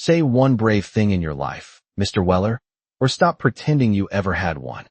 Say one brave thing in your life, Mr. Weller, or stop pretending you ever had one.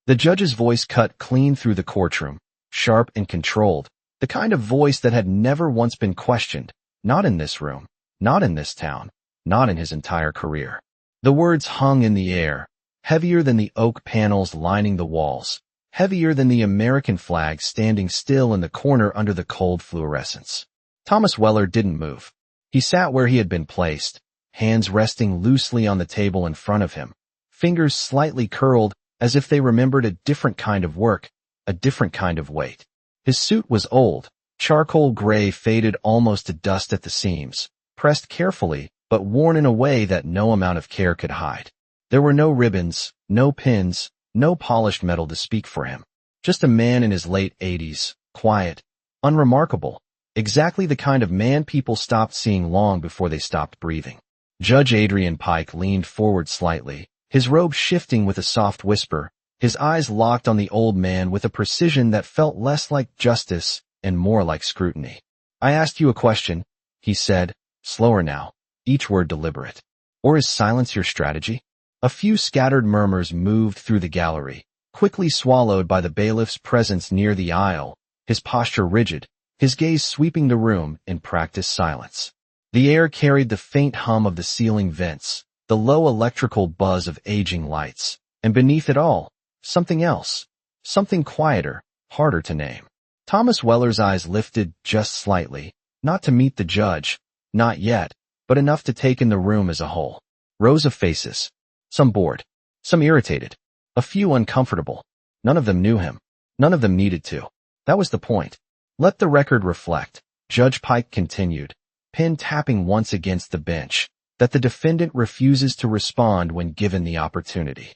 The judge's voice cut clean through the courtroom, sharp and controlled, the kind of voice that had never once been questioned, not in this room, not in this town, not in his entire career. The words hung in the air, heavier than the oak panels lining the walls, heavier than the American flag standing still in the corner under the cold fluorescence. Thomas Weller didn't move. He sat where he had been placed, hands resting loosely on the table in front of him, fingers slightly curled as if they remembered a different kind of work, a different kind of weight. His suit was old, charcoal gray, faded almost to dust at the seams, pressed carefully but worn in a way that no amount of care could hide. There were no ribbons, no pins, no polished metal to speak for him. Just a man in his late 80s, quiet, unremarkable, exactly the kind of man people stopped seeing long before they stopped breathing. Judge Adrian Pike leaned forward slightly, his robe shifting with a soft whisper, his eyes locked on the old man with a precision that felt less like justice and more like scrutiny. "I asked you a question," he said, slower now, each word deliberate. "Or is silence your strategy?" A few scattered murmurs moved through the gallery, quickly swallowed by the bailiff's presence near the aisle, his posture rigid, his gaze sweeping the room in practiced silence. The air carried the faint hum of the ceiling vents, the low electrical buzz of aging lights, and beneath it all, something else, something quieter, harder to name. Thomas Weller's eyes lifted just slightly, not to meet the judge, not yet, but enough to take in the room as a whole. Rows of faces. Some bored, some irritated, a few uncomfortable. None of them knew him. None of them needed to. That was the point. Let the record reflect, Judge Pike continued, pen tapping once against the bench, that the defendant refuses to respond when given the opportunity.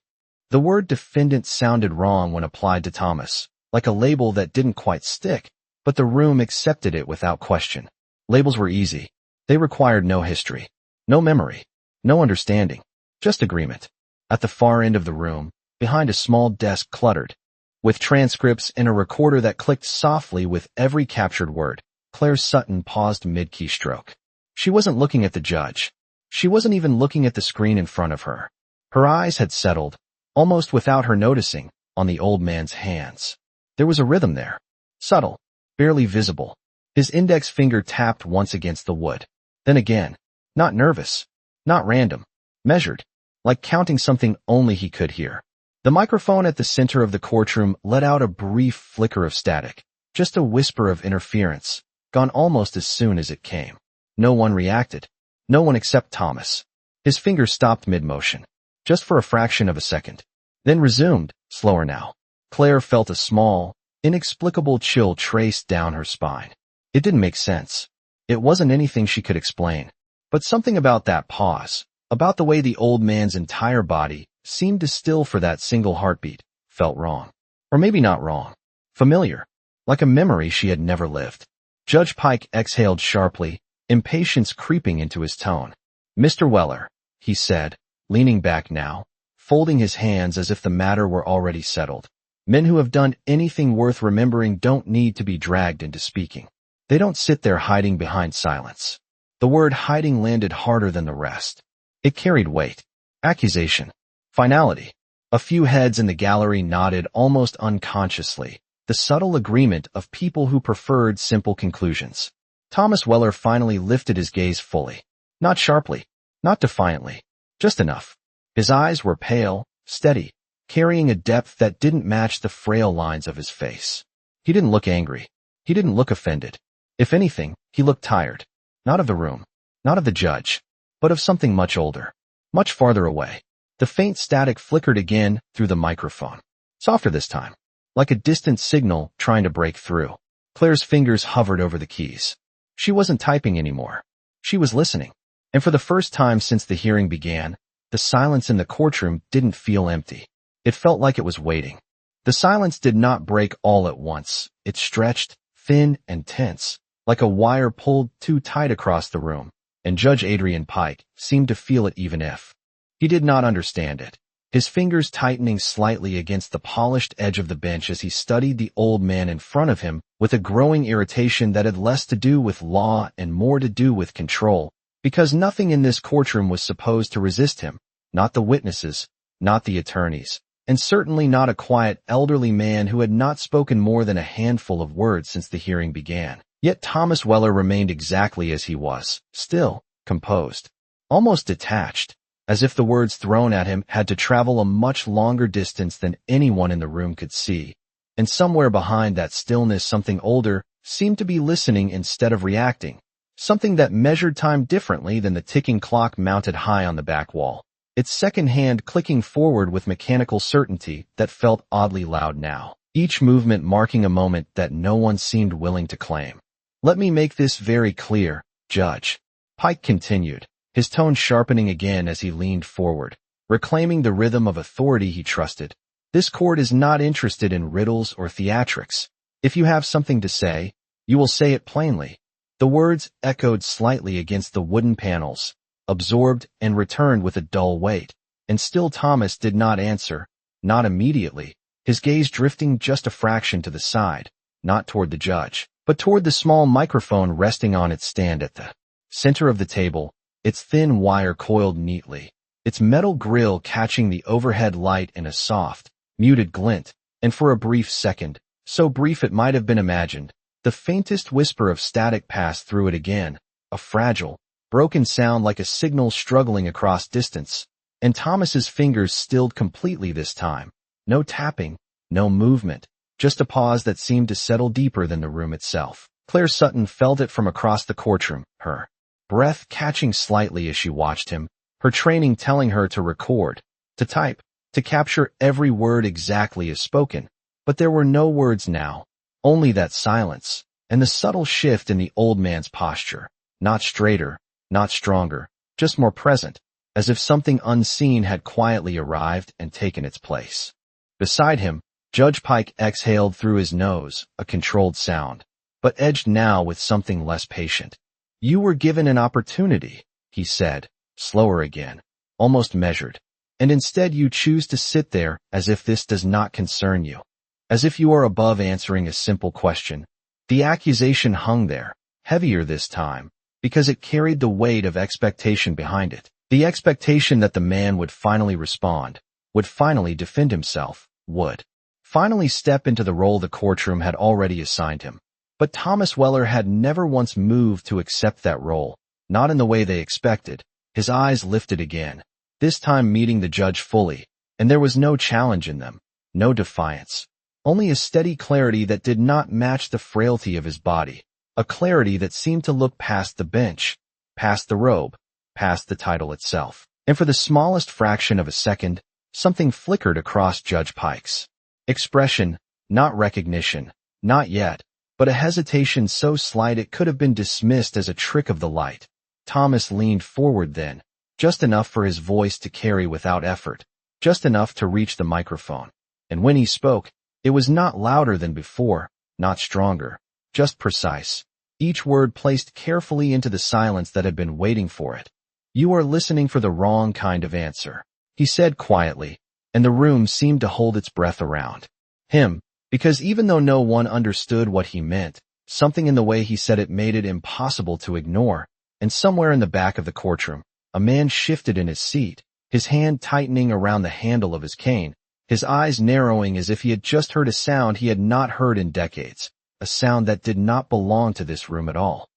The word defendant sounded wrong when applied to Thomas, like a label that didn't quite stick, but the room accepted it without question. Labels were easy. They required no history, no memory, no understanding, just agreement. At the far end of the room, behind a small desk cluttered with transcripts and a recorder that clicked softly with every captured word, Claire Sutton paused mid-keystroke. She wasn't looking at the judge. She wasn't even looking at the screen in front of her. Her eyes had settled, almost without her noticing, on the old man's hands. There was a rhythm there, subtle, barely visible. His index finger tapped once against the wood. Then again, not nervous, not random, measured, like counting something only he could hear. The microphone at the center of the courtroom let out a brief flicker of static, just a whisper of interference, gone almost as soon as it came. No one reacted. No one except Thomas. His fingers stopped mid-motion, just for a fraction of a second, then resumed, slower now. Claire felt a small, inexplicable chill trace down her spine. It didn't make sense. It wasn't anything she could explain. But something about that pause, about the way the old man's entire body seemed to still for that single heartbeat, felt wrong. Or maybe not wrong. Familiar. Like a memory she had never lived. Judge Pike exhaled sharply, impatience creeping into his tone. "Mr. Weller," he said, leaning back now, folding his hands as if the matter were already settled. "Men who have done anything worth remembering don't need to be dragged into speaking. They don't sit there hiding behind silence." The word hiding landed harder than the rest. It carried weight, accusation, finality. A few heads in the gallery nodded almost unconsciously, the subtle agreement of people who preferred simple conclusions. Thomas Weller finally lifted his gaze fully. Not sharply, not defiantly, just enough. His eyes were pale, steady, carrying a depth that didn't match the frail lines of his face. He didn't look angry. He didn't look offended. If anything, he looked tired. Not of the room, not of the judge, but of something much older, much farther away. The faint static flickered again through the microphone. Softer this time, like a distant signal trying to break through. Claire's fingers hovered over the keys. She wasn't typing anymore. She was listening. And for the first time since the hearing began, the silence in the courtroom didn't feel empty. It felt like it was waiting. The silence did not break all at once. It stretched, thin and tense, like a wire pulled too tight across the room, and Judge Adrian Pike seemed to feel it even if he did not understand it. His fingers tightening slightly against the polished edge of the bench as he studied the old man in front of him with a growing irritation that had less to do with law and more to do with control, Because nothing in this courtroom was supposed to resist him, not the witnesses, not the attorneys, and certainly not a quiet elderly man who had not spoken more than a handful of words since the hearing began. Yet Thomas Weller remained exactly as he was, still, composed, almost detached, as if the words thrown at him had to travel a much longer distance than anyone in the room could see. And somewhere behind that stillness something older seemed to be listening instead of reacting, something that measured time differently than the ticking clock mounted high on the back wall, its second hand clicking forward with mechanical certainty that felt oddly loud now, each movement marking a moment that no one seemed willing to claim. "Let me make this very clear, Judge," Pike continued, his tone sharpening again as he leaned forward, reclaiming the rhythm of authority he trusted. "This court is not interested in riddles or theatrics. If you have something to say, you will say it plainly." The words echoed slightly against the wooden panels, absorbed and returned with a dull weight, and still Thomas did not answer, not immediately, his gaze drifting just a fraction to the side, not toward the judge, but toward the small microphone resting on its stand at the center of the table, its thin wire coiled neatly, its metal grill catching the overhead light in a soft, muted glint, and for a brief second, so brief it might have been imagined, the faintest whisper of static passed through it again, a fragile, broken sound like a signal struggling across distance, and Thomas's fingers stilled completely this time. No tapping, no movement, just a pause that seemed to settle deeper than the room itself. Claire Sutton felt it from across the courtroom, her breath catching slightly as she watched him, her training telling her to record, to type, to capture every word exactly as spoken. But there were no words now, only that silence, and the subtle shift in the old man's posture, not straighter, not stronger, just more present, as if something unseen had quietly arrived and taken its place. Beside him, Judge Pike exhaled through his nose, a controlled sound, but edged now with something less patient. "You were given an opportunity," he said, slower again, almost measured, "and instead you choose to sit there as if this does not concern you, as if you are above answering a simple question." The accusation hung there, heavier this time, because it carried the weight of expectation behind it, the expectation that the man would finally respond, would finally defend himself, would finally step into the role the courtroom had already assigned him. But Thomas Weller had never once moved to accept that role, not in the way they expected. His eyes lifted again, this time meeting the judge fully, and there was no challenge in them, no defiance, only a steady clarity that did not match the frailty of his body, a clarity that seemed to look past the bench, past the robe, past the title itself. And for the smallest fraction of a second, something flickered across Judge Pike's expression, not recognition, not yet, but a hesitation so slight it could have been dismissed as a trick of the light. Thomas leaned forward then, just enough for his voice to carry without effort, just enough to reach the microphone. And when he spoke, it was not louder than before, not stronger, just precise, each word placed carefully into the silence that had been waiting for it. "You are listening for the wrong kind of answer," he said quietly, and the room seemed to hold its breath around him, because even though no one understood what he meant, something in the way he said it made it impossible to ignore. And somewhere in the back of the courtroom, a man shifted in his seat, his hand tightening around the handle of his cane, his eyes narrowing as if he had just heard a sound he had not heard in decades, a sound that did not belong to this room at all.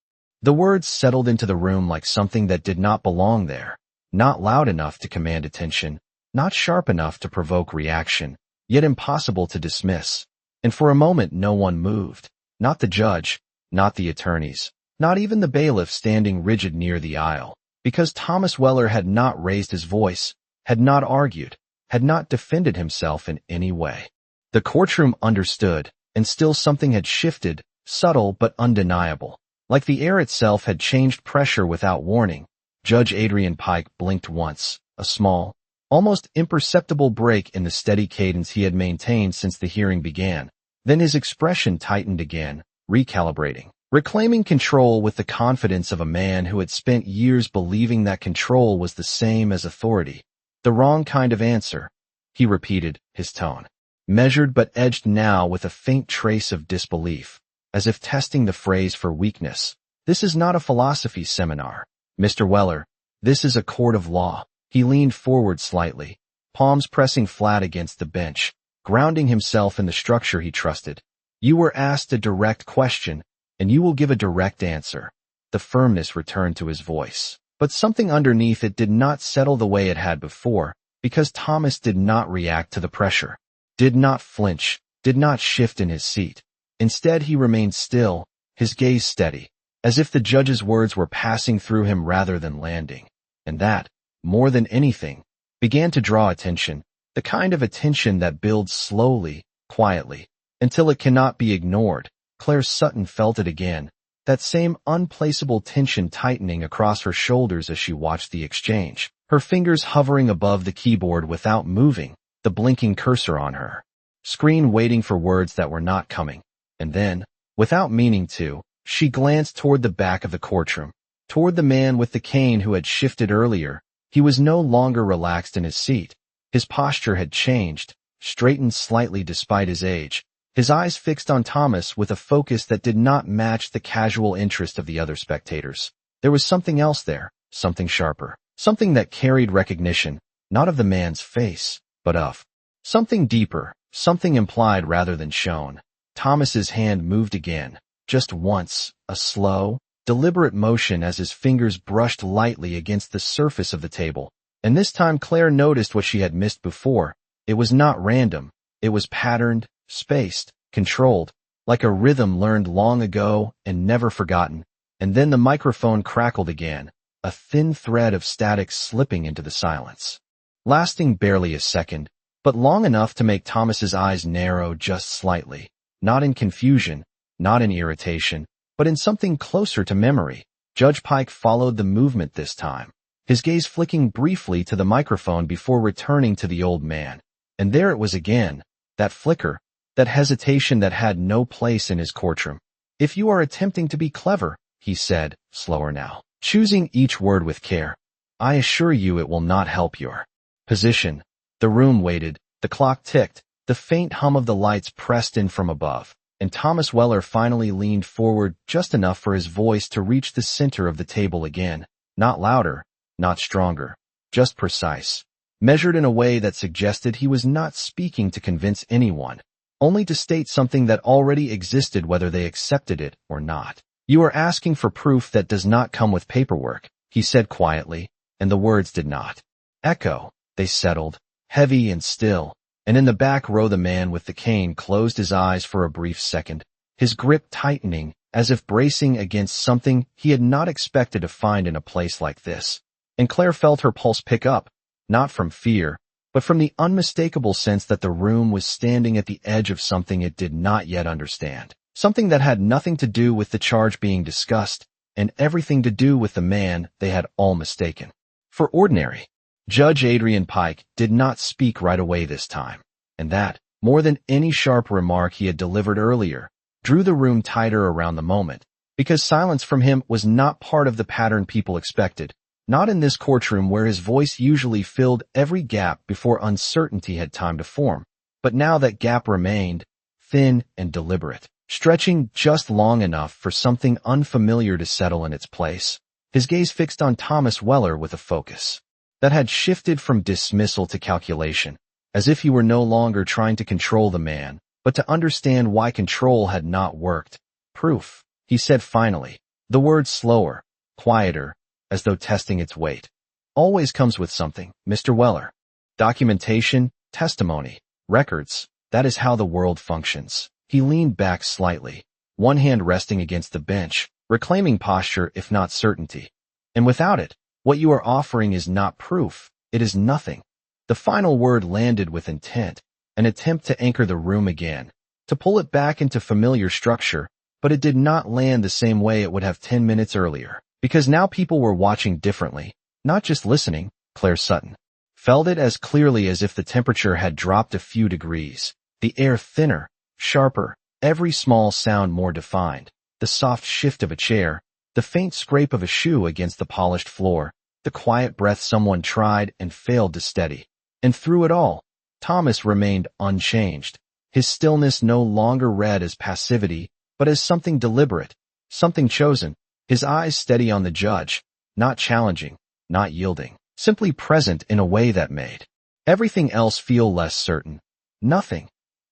The words settled into the room like something that did not belong there, not loud enough to command attention, not sharp enough to provoke reaction, yet impossible to dismiss. And for a moment no one moved, not the judge, not the attorneys, not even the bailiff standing rigid near the aisle, because Thomas Weller had not raised his voice, had not argued, had not defended himself in any way. The courtroom understood, and still something had shifted, subtle but undeniable. Like the air itself had changed pressure without warning. Judge Adrian Pike blinked once, a small, almost imperceptible break in the steady cadence he had maintained since the hearing began. Then his expression tightened again, recalibrating, reclaiming control with the confidence of a man who had spent years believing that control was the same as authority. "The wrong kind of answer," he repeated, his tone measured but edged now with a faint trace of disbelief, as if testing the phrase for weakness. "This is not a philosophy seminar. Mr. Weller, this is a court of law. He leaned forward slightly, palms pressing flat against the bench, grounding himself in the structure he trusted. You were asked a direct question, and you will give a direct answer. The firmness returned to his voice. But something underneath it did not settle the way it had before, because Thomas did not react to the pressure, did not flinch, did not shift in his seat. Instead, he remained still, his gaze steady, as if the judge's words were passing through him rather than landing. And that, more than anything, began to draw attention, the kind of attention that builds slowly, quietly, until it cannot be ignored. Claire Sutton felt it again, that same unplaceable tension tightening across her shoulders as she watched the exchange, her fingers hovering above the keyboard without moving, the blinking cursor on her screen waiting for words that were not coming. And then, without meaning to, she glanced toward the back of the courtroom, toward the man with the cane who had shifted earlier. He was no longer relaxed in his seat. His posture had changed, straightened slightly despite his age, his eyes fixed on Thomas with a focus that did not match the casual interest of the other spectators. There was something else there, something sharper, something that carried recognition, not of the man's face, but of something deeper, something implied rather than shown. Thomas's hand moved again, just once, a slow, deliberate motion as his fingers brushed lightly against the surface of the table. And this time Claire noticed what she had missed before. It was not random. It was patterned, spaced, controlled, like a rhythm learned long ago and never forgotten. And then the microphone crackled again, a thin thread of static slipping into the silence, lasting barely a second, but long enough to make Thomas's eyes narrow just slightly, not in confusion, not in irritation, but in something closer to memory. Judge Pike followed the movement this time, his gaze flicking briefly to the microphone before returning to the old man. And there it was again, that flicker, that hesitation that had no place in his courtroom. If you are attempting to be clever, he said, slower now, choosing each word with care, I assure you it will not help your position. The room waited, the clock ticked, the faint hum of the lights pressed in from above, and Thomas Weller finally leaned forward just enough for his voice to reach the center of the table again, not louder, not stronger, just precise, measured in a way that suggested he was not speaking to convince anyone, only to state something that already existed whether they accepted it or not. You are asking for proof that does not come with paperwork, he said quietly, and the words did not echo. They settled, heavy and still, and in the back row the man with the cane closed his eyes for a brief second, his grip tightening, as if bracing against something he had not expected to find in a place like this. And Claire felt her pulse pick up, not from fear, but from the unmistakable sense that the room was standing at the edge of something it did not yet understand, something that had nothing to do with the charge being discussed, and everything to do with the man they had all mistaken for ordinary. Judge Adrian Pike did not speak right away this time, and that, more than any sharp remark he had delivered earlier, drew the room tighter around the moment, because silence from him was not part of the pattern people expected, not in this courtroom where his voice usually filled every gap before uncertainty had time to form. But now that gap remained, thin and deliberate, stretching just long enough for something unfamiliar to settle in its place. His gaze fixed on Thomas Weller with a focus that had shifted from dismissal to calculation, as if he were no longer trying to control the man, but to understand why control had not worked. Proof, he said finally, the word slower, quieter, as though testing its weight. Always comes with something, Mr. Weller. Documentation, testimony, records, that is how the world functions. He leaned back slightly, one hand resting against the bench, reclaiming posture if not certainty. And without it, what you are offering is not proof, it is nothing. The final word landed with intent, an attempt to anchor the room again, to pull it back into familiar structure, but it did not land the same way it would have 10 minutes earlier, because now people were watching differently, not just listening. Claire Sutton felt it as clearly as if the temperature had dropped a few degrees, the air thinner, sharper, every small sound more defined, the soft shift of a chair, the faint scrape of a shoe against the polished floor, the quiet breath someone tried and failed to steady. And through it all, Thomas remained unchanged, his stillness no longer read as passivity, but as something deliberate, something chosen, his eyes steady on the judge, not challenging, not yielding, simply present in a way that made everything else feel less certain. Nothing,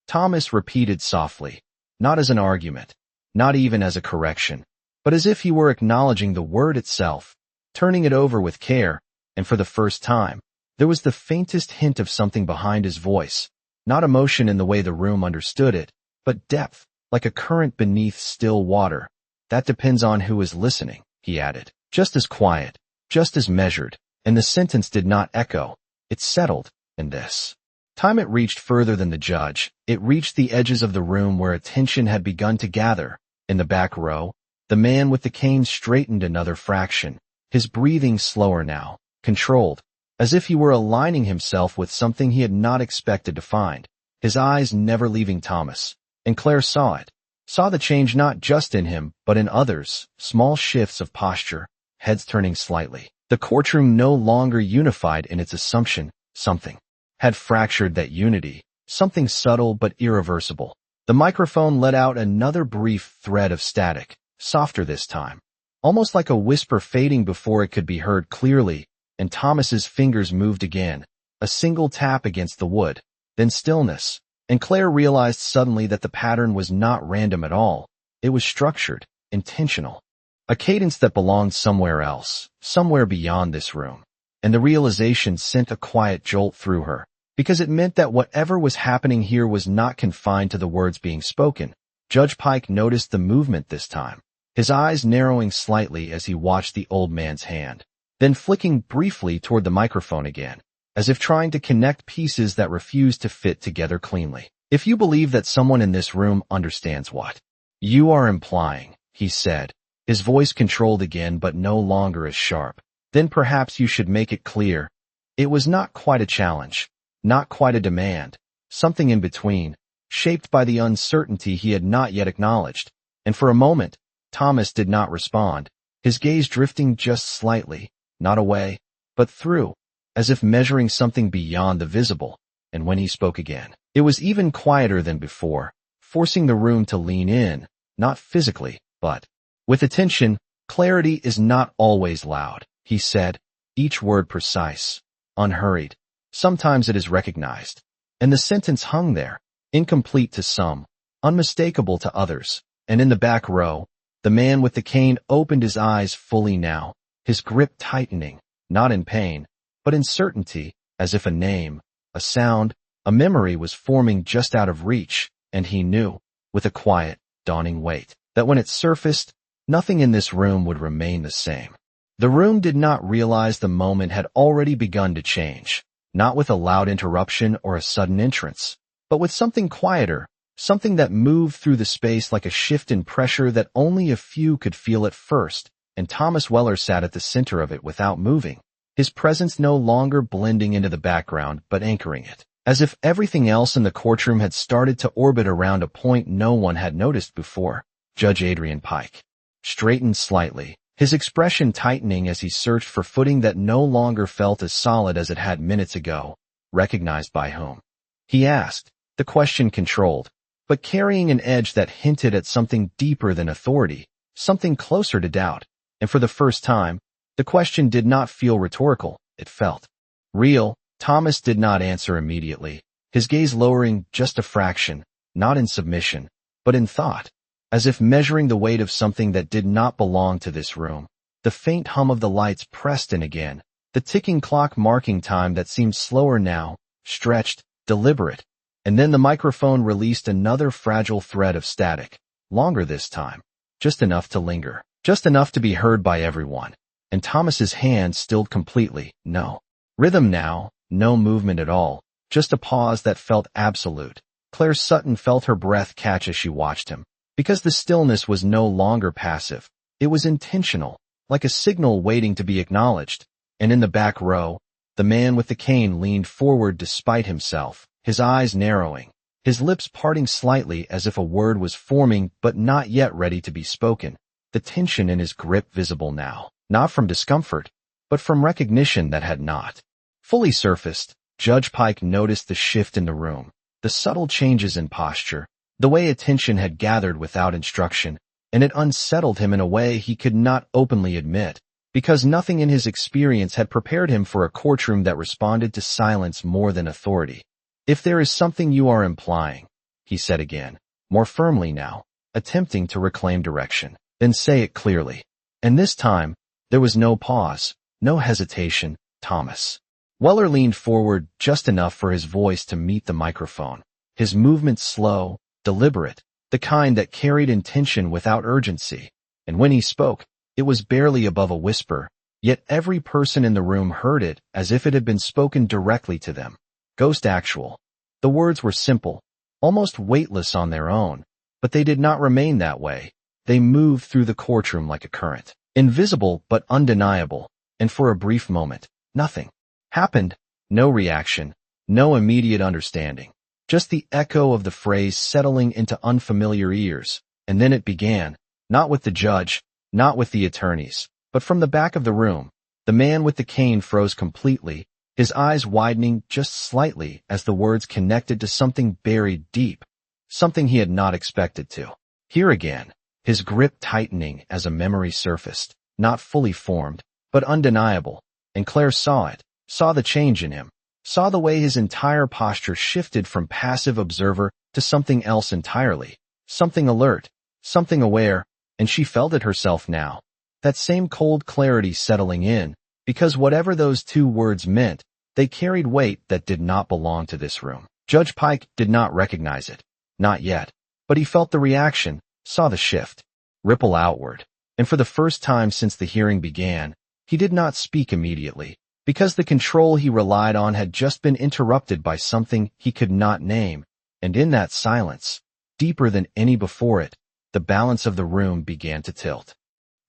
Thomas repeated softly, not as an argument, not even as a correction, but as if he were acknowledging the word itself, turning it over with care, and for the first time, there was the faintest hint of something behind his voice, not emotion in the way the room understood it, but depth, like a current beneath still water. That depends on who is listening, he added, just as quiet, just as measured, and the sentence did not echo. It settled, and this time it reached further than the judge. It reached the edges of the room where attention had begun to gather. In the back row, the man with the cane straightened another fraction, his breathing slower now, controlled, as if he were aligning himself with something he had not expected to find, his eyes never leaving Thomas. And Claire saw it, saw the change not just in him, but in others, small shifts of posture, heads turning slightly. The courtroom no longer unified in its assumption. Something had fractured that unity, something subtle but irreversible. The microphone let out another brief thread of static, softer this time, almost like a whisper fading before it could be heard clearly, and Thomas's fingers moved again, a single tap against the wood, then stillness, and Claire realized suddenly that the pattern was not random at all. It was structured, intentional, a cadence that belonged somewhere else, somewhere beyond this room. And the realization sent a quiet jolt through her, because it meant that whatever was happening here was not confined to the words being spoken. Judge Pike noticed the movement this time, his eyes narrowing slightly as he watched the old man's hand, then flicking briefly toward the microphone again, as if trying to connect pieces that refused to fit together cleanly. If you believe that someone in this room understands what you are implying, he said, his voice controlled again but no longer as sharp, then perhaps you should make it clear. It was not quite a challenge, not quite a demand, something in between, shaped by the uncertainty he had not yet acknowledged. And for a moment, Thomas did not respond, his gaze drifting just slightly, not away, but through, as if measuring something beyond the visible. And when he spoke again, it was even quieter than before, forcing the room to lean in, not physically, but with attention. Clarity is not always loud, he said, each word precise, unhurried. Sometimes it is recognized. And the sentence hung there, incomplete to some, unmistakable to others. And in the back row, the man with the cane opened his eyes fully now, his grip tightening, not in pain, but in certainty, as if a name, a sound, a memory was forming just out of reach, and he knew, with a quiet, dawning weight, that when it surfaced, nothing in this room would remain the same. The room did not realize the moment had already begun to change, not with a loud interruption or a sudden entrance, but with something quieter, something that moved through the space like a shift in pressure that only a few could feel at first, and Thomas Weller sat at the center of it without moving, his presence no longer blending into the background but anchoring it, as if everything else in the courtroom had started to orbit around a point no one had noticed before. Judge Adrian Pike straightened slightly, his expression tightening as he searched for footing that no longer felt as solid as it had minutes ago. Recognized by whom? He asked, the question controlled, but carrying an edge that hinted at something deeper than authority, something closer to doubt. And for the first time, the question did not feel rhetorical, it felt real. Thomas did not answer immediately, his gaze lowering just a fraction, not in submission, but in thought, as if measuring the weight of something that did not belong to this room. The faint hum of the lights pressed in again, the ticking clock marking time that seemed slower now, stretched, deliberate. And then the microphone released another fragile thread of static, longer this time, just enough to linger, just enough to be heard by everyone. And Thomas's hand stilled completely, no rhythm now, no movement at all, just a pause that felt absolute. Claire Sutton felt her breath catch as she watched him, because the stillness was no longer passive. It was intentional, like a signal waiting to be acknowledged. And in the back row, the man with the cane leaned forward despite himself, his eyes narrowing, his lips parting slightly as if a word was forming but not yet ready to be spoken, the tension in his grip visible now, not from discomfort, but from recognition that had not fully surfaced. Judge Pike noticed the shift in the room, the subtle changes in posture, the way attention had gathered without instruction, and it unsettled him in a way he could not openly admit. because nothing in his experience had prepared him for a courtroom that responded to silence more than authority. "If there is something you are implying," he said again, more firmly now, attempting to reclaim direction, "then say it clearly." And this time, there was no pause, no hesitation. "Thomas." Weller leaned forward just enough for his voice to meet the microphone, his movements slow, deliberate, the kind that carried intention without urgency. And when he spoke, it was barely above a whisper, yet every person in the room heard it as if it had been spoken directly to them. "Ghost actual." The words were simple, almost weightless on their own, but they did not remain that way. They moved through the courtroom like a current, invisible but undeniable, and for a brief moment, nothing happened. No reaction, no immediate understanding. Just the echo of the phrase settling into unfamiliar ears. And then it began, not with the judge, not with the attorneys, but from the back of the room. The man with the cane froze completely, his eyes widening just slightly as the words connected to something buried deep, something he had not expected to hear again, his grip tightening as a memory surfaced, not fully formed, but undeniable. And Claire saw it, saw the change in him, saw the way his entire posture shifted from passive observer to something else entirely, something alert, something aware, and she felt it herself now. That same cold clarity settling in, because whatever those two words meant, they carried weight that did not belong to this room. Judge Pike did not recognize it. Not yet. But he felt the reaction, saw the shift, ripple outward. And for the first time since the hearing began, he did not speak immediately, because the control he relied on had just been interrupted by something he could not name. And in that silence, deeper than any before it, the balance of the room began to tilt.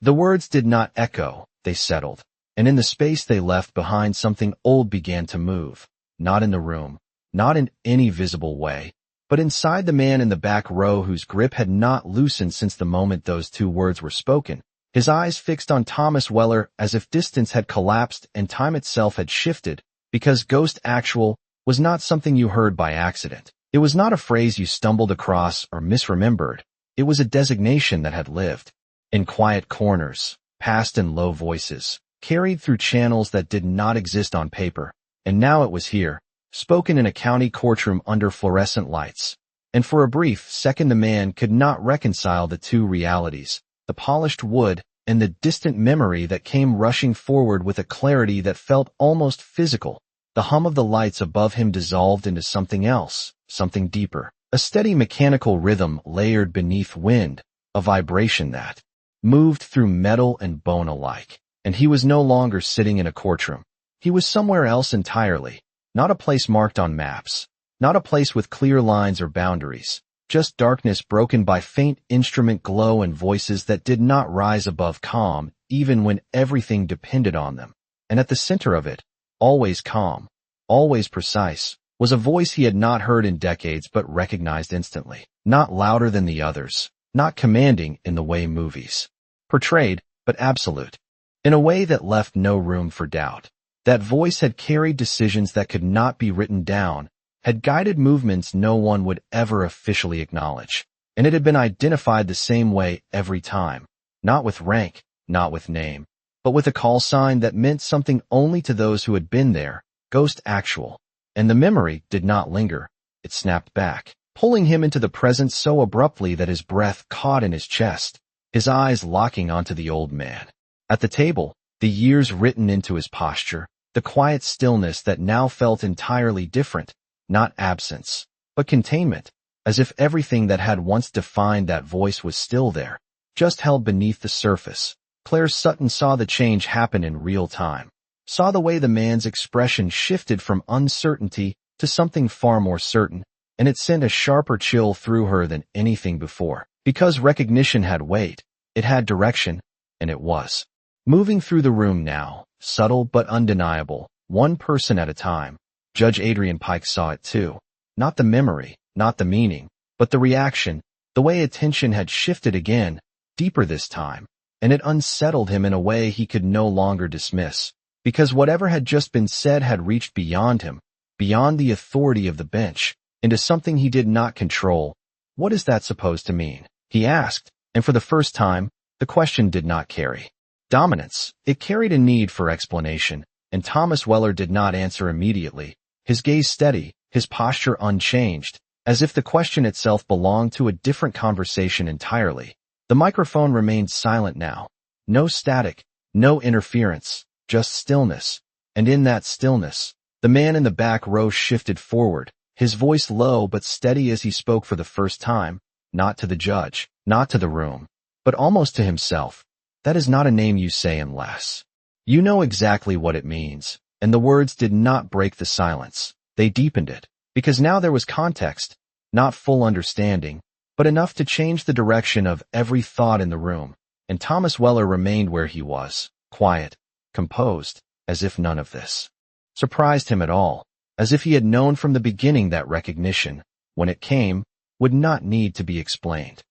The words did not echo, they settled. And in the space they left behind, something old began to move, not in the room, not in any visible way, but inside the man in the back row whose grip had not loosened since the moment those two words were spoken, his eyes fixed on Thomas Weller as if distance had collapsed and time itself had shifted, because ghost actual was not something you heard by accident. It was not a phrase you stumbled across or misremembered. It was a designation that had lived in quiet corners, passed in low voices, carried through channels that did not exist on paper, and now it was here, spoken in a county courtroom under fluorescent lights. And for a brief second the man could not reconcile the two realities, the polished wood and the distant memory that came rushing forward with a clarity that felt almost physical. The hum of the lights above him dissolved into something else, something deeper, a steady mechanical rhythm layered beneath wind, a vibration that moved through metal and bone alike. And he was no longer sitting in a courtroom. He was somewhere else entirely, not a place marked on maps, not a place with clear lines or boundaries, just darkness broken by faint instrument glow and voices that did not rise above calm, even when everything depended on them. And at the center of it, always calm, always precise, was a voice he had not heard in decades but recognized instantly. Not louder than the others, not commanding in the way movies portrayed, but absolute. In a way that left no room for doubt. That voice had carried decisions that could not be written down, had guided movements no one would ever officially acknowledge, and it had been identified the same way every time, not with rank, not with name, but with a call sign that meant something only to those who had been there, ghost actual. And the memory did not linger, it snapped back, pulling him into the present so abruptly that his breath caught in his chest, his eyes locking onto the old man. At the table, the years written into his posture, the quiet stillness that now felt entirely different, not absence, but containment, as if everything that had once defined that voice was still there, just held beneath the surface. Claire Sutton saw the change happen in real time, saw the way the man's expression shifted from uncertainty to something far more certain, and it sent a sharper chill through her than anything before, because recognition had weight, it had direction, and it was moving through the room now, subtle but undeniable, one person at a time. Judge Adrian Pike saw it too. Not the memory, not the meaning, but the reaction, the way attention had shifted again, deeper this time, and it unsettled him in a way he could no longer dismiss, because whatever had just been said had reached beyond him, beyond the authority of the bench, into something he did not control. What is that supposed to mean? He asked, and for the first time, the question did not carry Dominance. It carried a need for explanation, and Thomas Weller did not answer immediately, his gaze steady, his posture unchanged, as if the question itself belonged to a different conversation entirely. The microphone remained silent now. No static, no interference, just stillness. And in that stillness, the man in the back row shifted forward, his voice low but steady as he spoke for the first time, not to the judge, not to the room, but almost to himself. That is not a name you say unless you know exactly what it means. And the words did not break the silence. They deepened it, because now there was context, not full understanding, but enough to change the direction of every thought in the room. And Thomas Weller remained where he was, quiet, composed, as if none of this surprised him at all, as if he had known from the beginning that recognition, when it came, would not need to be explained.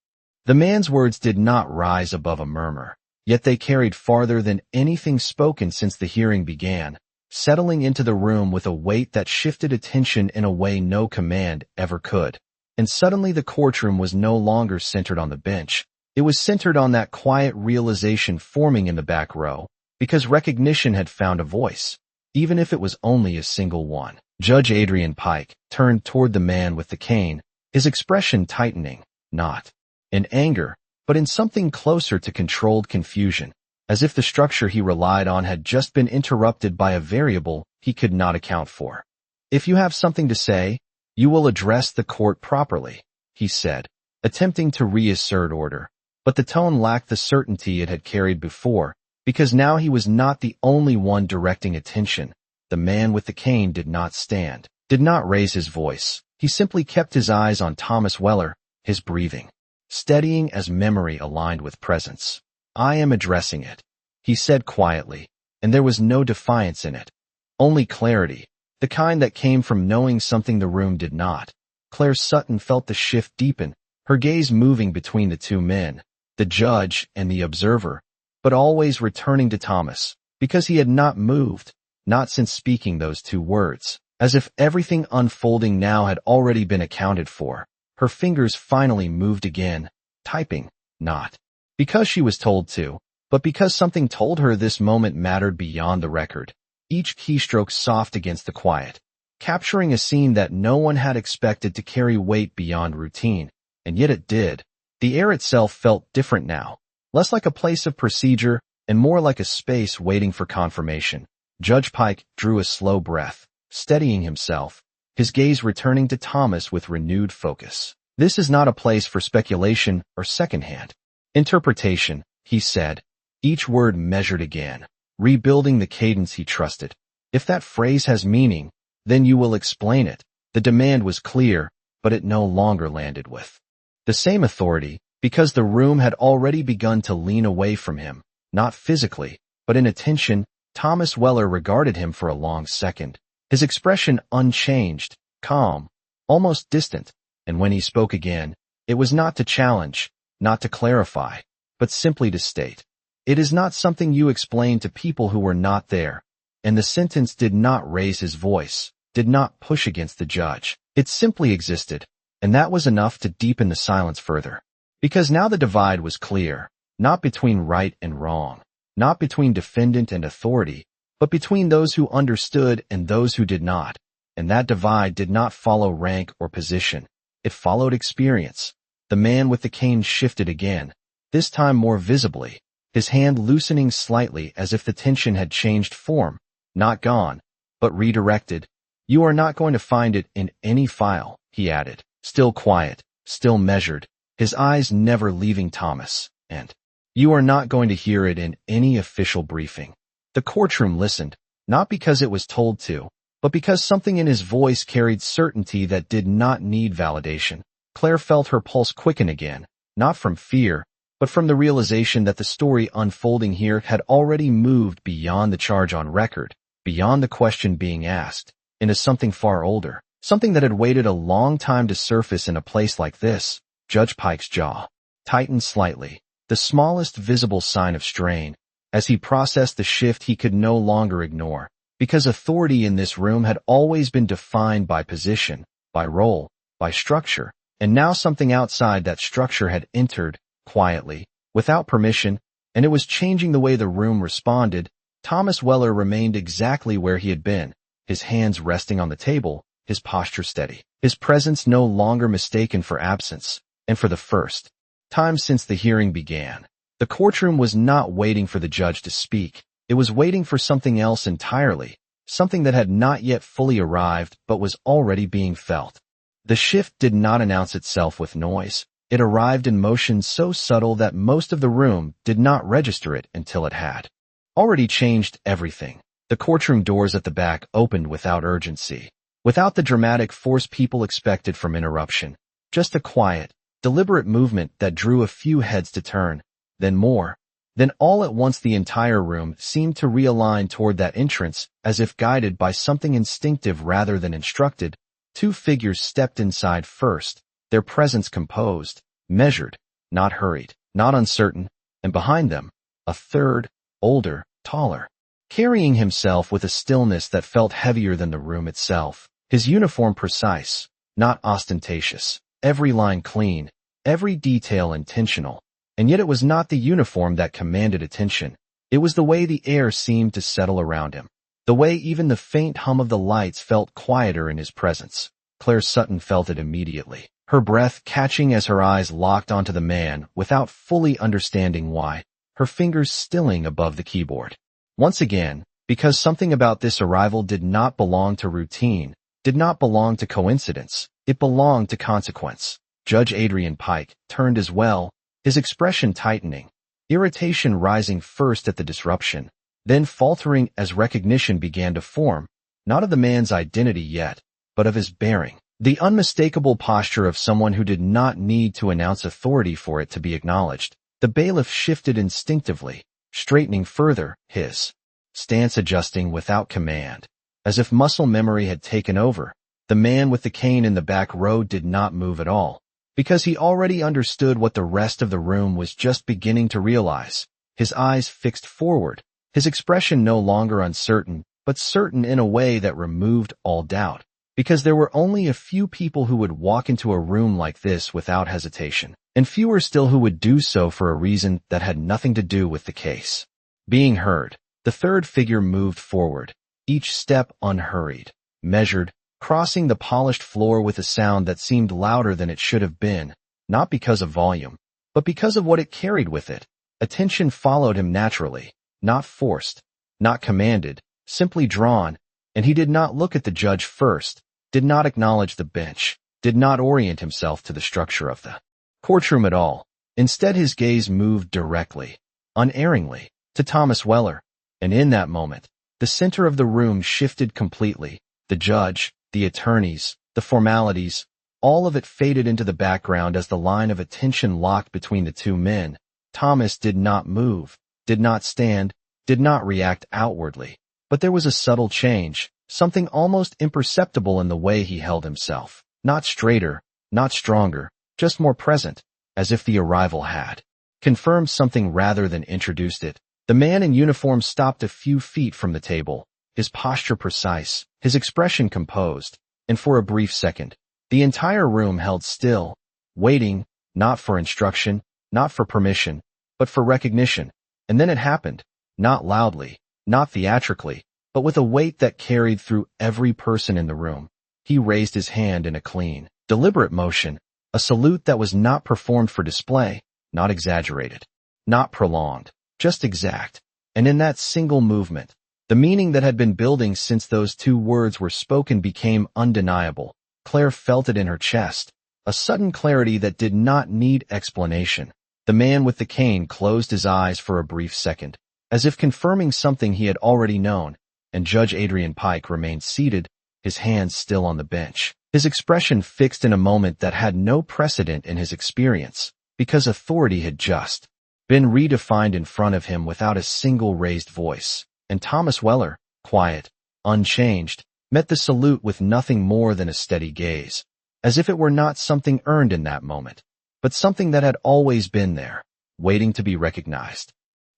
The man's words did not rise above a murmur, yet they carried farther than anything spoken since the hearing began, settling into the room with a weight that shifted attention in a way no command ever could. And suddenly the courtroom was no longer centered on the bench. It was centered on that quiet realization forming in the back row, because recognition had found a voice, even if it was only a single one. Judge Adrian Pike turned toward the man with the cane, his expression tightening, not in anger, but in something closer to controlled confusion, as if the structure he relied on had just been interrupted by a variable he could not account for. If you have something to say, you will address the court properly, he said, attempting to reassert order, but the tone lacked the certainty it had carried before, because now he was not the only one directing attention. The man with the cane did not stand, did not raise his voice. He simply kept his eyes on Thomas Weller, his breathing steadying as memory aligned with presence. I am addressing it, he said quietly, and there was no defiance in it, only clarity, the kind that came from knowing something the room did not. Claire Sutton felt the shift deepen, her gaze moving between the two men, the judge and the observer, but always returning to Thomas, because he had not moved, not since speaking those two words, as if everything unfolding now had already been accounted for. Her fingers finally moved again, typing, not because she was told to, but because something told her this moment mattered beyond the record. Each keystroke soft against the quiet, capturing a scene that no one had expected to carry weight beyond routine, and yet it did. The air itself felt different now, less like a place of procedure and more like a space waiting for confirmation. Judge Pike drew a slow breath, steadying himself, his gaze returning to Thomas with renewed focus. This is not a place for speculation or secondhand interpretation, he said, each word measured again, rebuilding the cadence he trusted. If that phrase has meaning, then you will explain it. The demand was clear, but it no longer landed with the same authority, because the room had already begun to lean away from him, not physically, but in attention. Thomas Weller regarded him for a long second, his expression unchanged, calm, almost distant, and when he spoke again, it was not to challenge, not to clarify, but simply to state. It is not something you explain to people who were not there. And the sentence did not raise his voice, did not push against the judge. It simply existed, and that was enough to deepen the silence further. Because now the divide was clear, not between right and wrong, not between defendant and authority, but between those who understood and those who did not. And that divide did not follow rank or position. It followed experience. The man with the cane shifted again, this time more visibly, his hand loosening slightly as if the tension had changed form, not gone, but redirected. You are not going to find it in any file, he added, still quiet, still measured, his eyes never leaving Thomas, and you are not going to hear it in any official briefing. The courtroom listened, not because it was told to, but because something in his voice carried certainty that did not need validation. Claire felt her pulse quicken again, not from fear, but from the realization that the story unfolding here had already moved beyond the charge on record, beyond the question being asked, into something far older, something that had waited a long time to surface in a place like this. Judge Pike's jaw tightened slightly, the smallest visible sign of strain, as he processed the shift he could no longer ignore, because authority in this room had always been defined by position, by role, by structure, and now something outside that structure had entered, quietly, without permission, and it was changing the way the room responded. Thomas Weller remained exactly where he had been, his hands resting on the table, his posture steady, his presence no longer mistaken for absence. And for the first time since the hearing began, the courtroom was not waiting for the judge to speak. It was waiting for something else entirely, something that had not yet fully arrived but was already being felt. The shift did not announce itself with noise. It arrived in motion so subtle that most of the room did not register it until it had already changed everything. The courtroom doors at the back opened without urgency, without the dramatic force people expected from interruption. Just a quiet, deliberate movement that drew a few heads to turn, then more. Then all at once the entire room seemed to realign toward that entrance, as if guided by something instinctive rather than instructed. Two figures stepped inside first, their presence composed, measured, not hurried, not uncertain, and behind them, a third, older, taller, carrying himself with a stillness that felt heavier than the room itself. His uniform precise, not ostentatious, every line clean, every detail intentional. And yet it was not the uniform that commanded attention. It was the way the air seemed to settle around him, the way even the faint hum of the lights felt quieter in his presence. Claire Sutton felt it immediately, her breath catching as her eyes locked onto the man without fully understanding why, her fingers stilling above the keyboard. Once again, because something about this arrival did not belong to routine, did not belong to coincidence, it belonged to consequence. Judge Adrian Pike turned as well, his expression tightening, irritation rising first at the disruption, then faltering as recognition began to form, not of the man's identity yet, but of his bearing, the unmistakable posture of someone who did not need to announce authority for it to be acknowledged. The bailiff shifted instinctively, straightening further, his stance adjusting without command, as if muscle memory had taken over. The man with the cane in the back row did not move at all, because he already understood what the rest of the room was just beginning to realize. His eyes fixed forward, his expression no longer uncertain, but certain in a way that removed all doubt, because there were only a few people who would walk into a room like this without hesitation, and fewer still who would do so for a reason that had nothing to do with the case. Being heard, the third figure moved forward, each step unhurried, measured, crossing the polished floor with a sound that seemed louder than it should have been, not because of volume, but because of what it carried with it. Attention followed him naturally, not forced, not commanded, simply drawn, and he did not look at the judge first, did not acknowledge the bench, did not orient himself to the structure of the courtroom at all. Instead his gaze moved directly, unerringly, to Thomas Weller, and in that moment, the center of the room shifted completely. The judge, the attorneys, the formalities, all of it faded into the background as the line of attention locked between the two men. Thomas did not move, did not stand, did not react outwardly, but there was a subtle change, something almost imperceptible in the way he held himself. Not straighter, not stronger, just more present, as if the arrival had confirmed something rather than introduced it. The man in uniform stopped a few feet from the table, his posture precise, his expression composed, and for a brief second, the entire room held still, waiting, not for instruction, not for permission, but for recognition. And then it happened, not loudly, not theatrically, but with a weight that carried through every person in the room. He raised his hand in a clean, deliberate motion, a salute that was not performed for display, not exaggerated, not prolonged, just exact. And in that single movement, the meaning that had been building since those two words were spoken became undeniable. Claire felt it in her chest, a sudden clarity that did not need explanation. The man with the cane closed his eyes for a brief second, as if confirming something he had already known, and Judge Adrian Pike remained seated, his hands still on the bench, his expression fixed in a moment that had no precedent in his experience, because authority had just been redefined in front of him without a single raised voice. And Thomas Weller, quiet, unchanged, met the salute with nothing more than a steady gaze, as if it were not something earned in that moment, but something that had always been there, waiting to be recognized.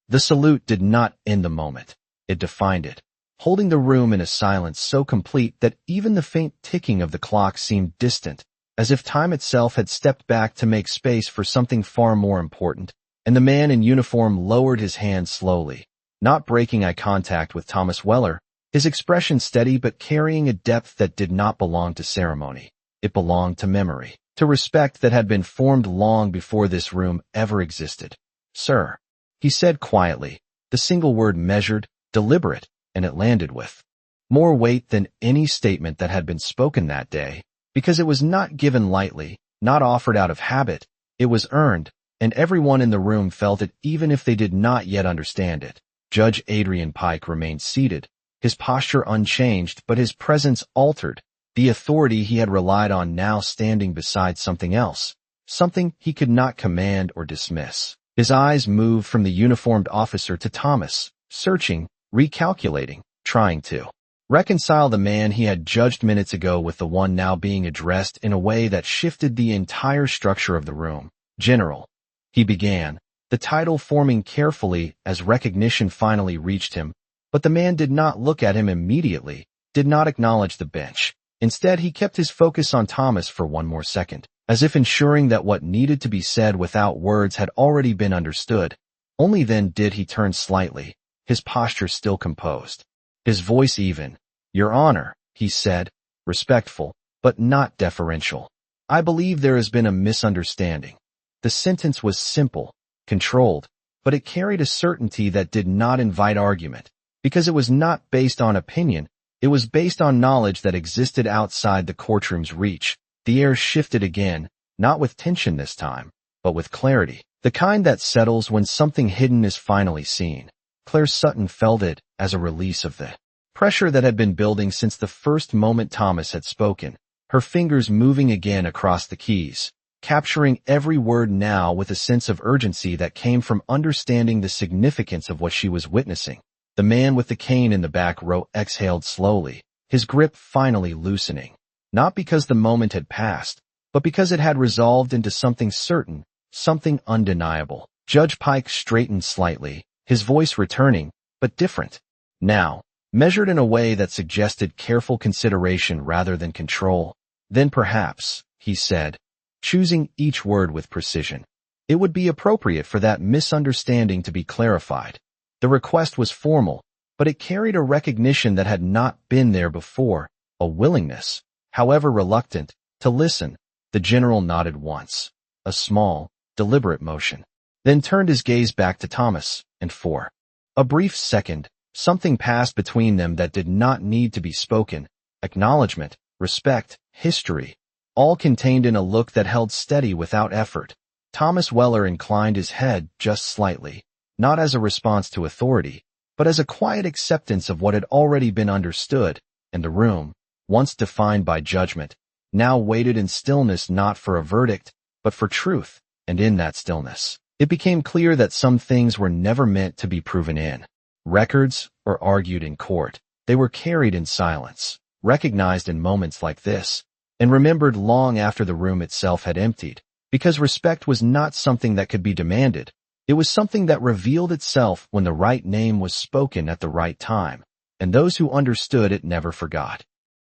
The salute did not end the moment, it defined it, holding the room in a silence so complete that even the faint ticking of the clock seemed distant, as if time itself had stepped back to make space for something far more important. and the man in uniform lowered his hand slowly, not breaking eye contact with Thomas Weller, his expression steady but carrying a depth that did not belong to ceremony. It belonged to memory, to respect that had been formed long before this room ever existed. "Sir," he said quietly, the single word measured, deliberate, and it landed with more weight than any statement that had been spoken that day, because it was not given lightly, not offered out of habit. It was earned, and everyone in the room felt it even if they did not yet understand it. Judge Adrian Pike remained seated, his posture unchanged but his presence altered, the authority he had relied on now standing beside something else, something he could not command or dismiss. His eyes moved from the uniformed officer to Thomas, searching, recalculating, trying to reconcile the man he had judged minutes ago with the one now being addressed in a way that shifted the entire structure of the room. "General," he began, the title forming carefully as recognition finally reached him, but the man did not look at him immediately, did not acknowledge the bench. Instead, he kept his focus on Thomas for one more second, as if ensuring that what needed to be said without words had already been understood. Only then did he turn slightly, his posture still composed, his voice even. "Your Honor," he said, respectful, but not deferential. "I believe there has been a misunderstanding." The sentence was simple, controlled, but it carried a certainty that did not invite argument, because it was not based on opinion, it was based on knowledge that existed outside the courtroom's reach. The air shifted again, not with tension this time, but with clarity, the kind that settles when something hidden is finally seen. Claire Sutton felt it as a release of the pressure that had been building since the first moment Thomas had spoken, her fingers moving again across the keys, capturing every word now with a sense of urgency that came from understanding the significance of what she was witnessing. The man with the cane in the back row exhaled slowly, his grip finally loosening, not because the moment had passed, but because it had resolved into something certain, something undeniable. Judge Pike straightened slightly, his voice returning, but different. Now, measured in a way that suggested careful consideration rather than control. "Then perhaps," he said, choosing each word with precision, "it would be appropriate for that misunderstanding to be clarified." The request was formal, but it carried a recognition that had not been there before, a willingness, however reluctant, to listen. The general nodded once, a small, deliberate motion, then turned his gaze back to Thomas, and for a brief second, something passed between them that did not need to be spoken. Acknowledgement, respect, history, all contained in a look that held steady without effort. Thomas Weller inclined his head just slightly, not as a response to authority, but as a quiet acceptance of what had already been understood, and the room, once defined by judgment, now waited in stillness not for a verdict, but for truth, and in that stillness, it became clear that some things were never meant to be proven in records or argued in court. They were carried in silence, recognized in moments like this, and remembered long after the room itself had emptied, because respect was not something that could be demanded. It was something that revealed itself when the right name was spoken at the right time, and those who understood it never forgot.